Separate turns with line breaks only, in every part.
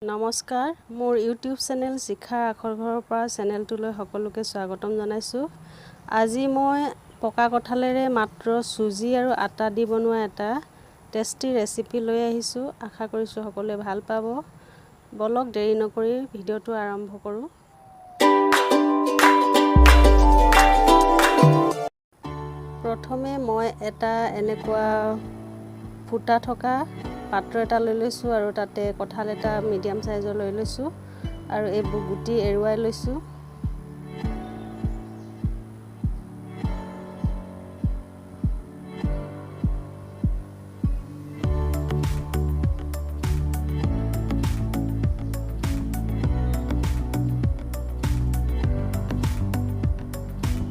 নমস্কাৰ মোৰ YouTube channel শিখাৰ আখৰ ঘৰৰ পৰা চেনেলটোলৈ সকলোকে স্বাগতম জনাইছো। আজি মই পকা কঁঠালেৰে মাত্ৰ চুজি আৰু আটা দি বনোৱা এটা টেষ্টি ৰেচিপি লৈ আহিছো। আশা কৰিছো সকলোৱে ভাল পাব। বলক দেৰি নকৰি ভিডিঅটো আৰম্ভ কৰো। প্ৰথমে মই এটা এনেকুৱা ফুটা থকা পাত্ৰ এটা লৈ লৈছো আৰু তাতে কঁঠাল এটা মিডিয়াম সাইজৰ লৈ লৈছো আৰু এই গুটি এৰুৱাই লৈছো।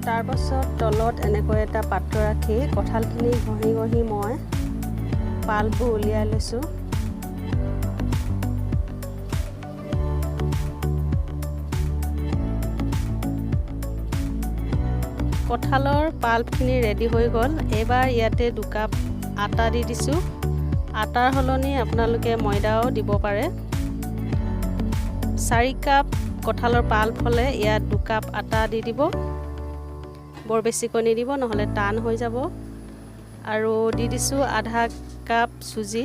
তাৰ পাছত তলত এনেকৈ এটা পাত্ৰ ৰাখি কঁঠালখিনি ঘঁহি ঘঁহি মই পালবোৰ উলিয়াই লৈছো। কঁঠালৰ পাল্পখিনি ৰেডি হৈ গ'ল। এবাৰ ইয়াতে 2 কাপ আটা দি দিছো। আটাৰ হলনি আপোনালোকে ময়দাও দিব পাৰে। 4 কাপ কঁঠালৰ পাল্প হলে ইয়াত 2 কাপ আটা দি দিব। বৰ বেছিকৈ নিদিব নহলে টান হৈ যাব। আৰু দি দিছো আধা কাপ চুজি।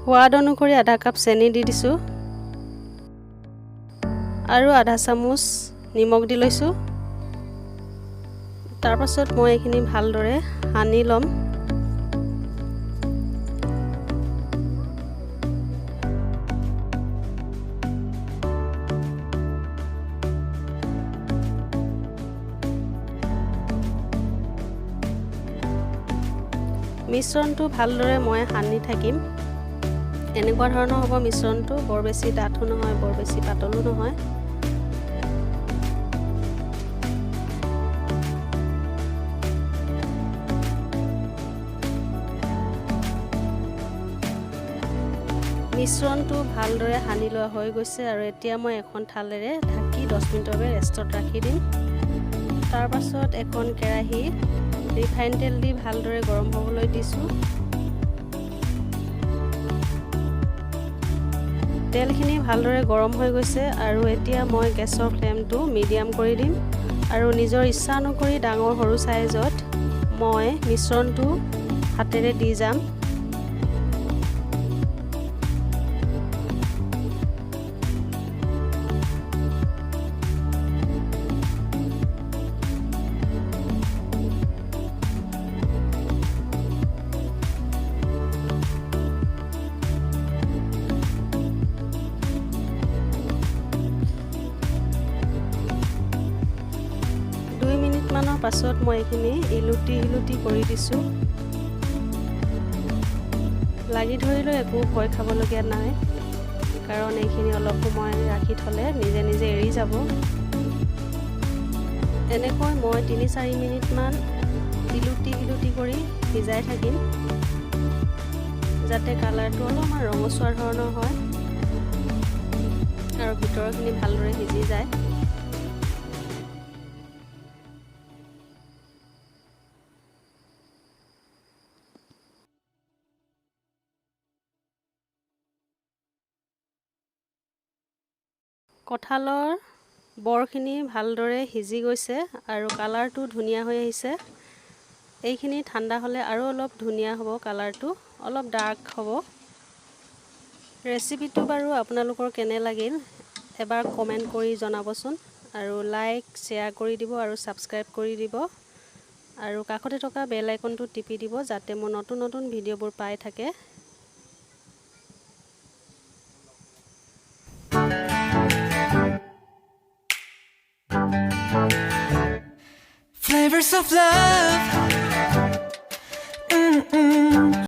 সোৱাদ অনুসৰি আধা কাপ চেনি দি দিছো আৰু আধা চামুচ নিমখ দি লৈছো। তাৰ পাছত মই এইখিনি ভালদৰে সানি লম। মিশ্ৰণটো ভালদৰে মই সানি থাকিম। এনেকুৱা ধৰণৰ হ'ব মিশ্ৰণটো, বৰ বেছি ডাঠো নহয় বৰ বেছি পাতলো নহয়। মিশ্ৰণটো ভালদৰে সানি লোৱা হৈ গৈছে আৰু এতিয়া মই এখন থালেৰে ঢাকি 10 মিনিটৰ বাবে ৰেষ্টত ৰাখি দিম। তাৰ পাছত এখন কেৰাহী ৰিফাইন তেল দি ভালদৰে গৰম হ'বলৈ দিছো। তেলখিনি ভালদৰে গৰম হৈ গৈছে আৰু এতিয়া মই গেছৰ ফ্লেমটো মিডিয়াম কৰি দিম আৰু নিজৰ ইচ্ছা অনুসৰি ডাঙৰ সৰু সাইজত মই মিশ্ৰণটো হাতেৰে দি যাম। মানৰ পাছত মই এইখিনি ইলুটি কৰি দিছো। লাগি ধৰিলেও একো ভয় খাবলগীয়া নাই, কাৰণ এইখিনি অলপ সময় ৰাখি থলে নিজে নিজে এৰি যাব। এনেকৈ মই 3-4 মিনিট মান ইলুটি কৰি ভিজাই থাকিম, যাতে কালাৰটো অলপমান ৰঙচুৱা ধৰণৰ হয় আৰু ভিতৰখিনি ভালদৰে সিজি যায়। কঁঠালৰ বৰখিনি ভালদৰে সিজি গৈছে আৰু কালাৰটো ধুনীয়া হৈ আহিছে। এইখিনি ঠাণ্ডা হ'লে আৰু অলপ ধুনীয়া হ'ব, কালাৰটো অলপ ডাৰ্ক হ'ব। ৰেচিপিটো বাৰু আপোনালোকৰ কেনে লাগিল এবাৰ কমেণ্ট কৰি জনাবচোন আৰু লাইক শ্বেয়াৰ কৰি দিব আৰু ছাবস্ক্ৰাইব কৰি দিব আৰু কাষতে থকা বেল আইকনটো টিপি দিব যাতে মোৰ নতুন নতুন ভিডিঅ'বোৰ পাই থাকে।
Flavors of love.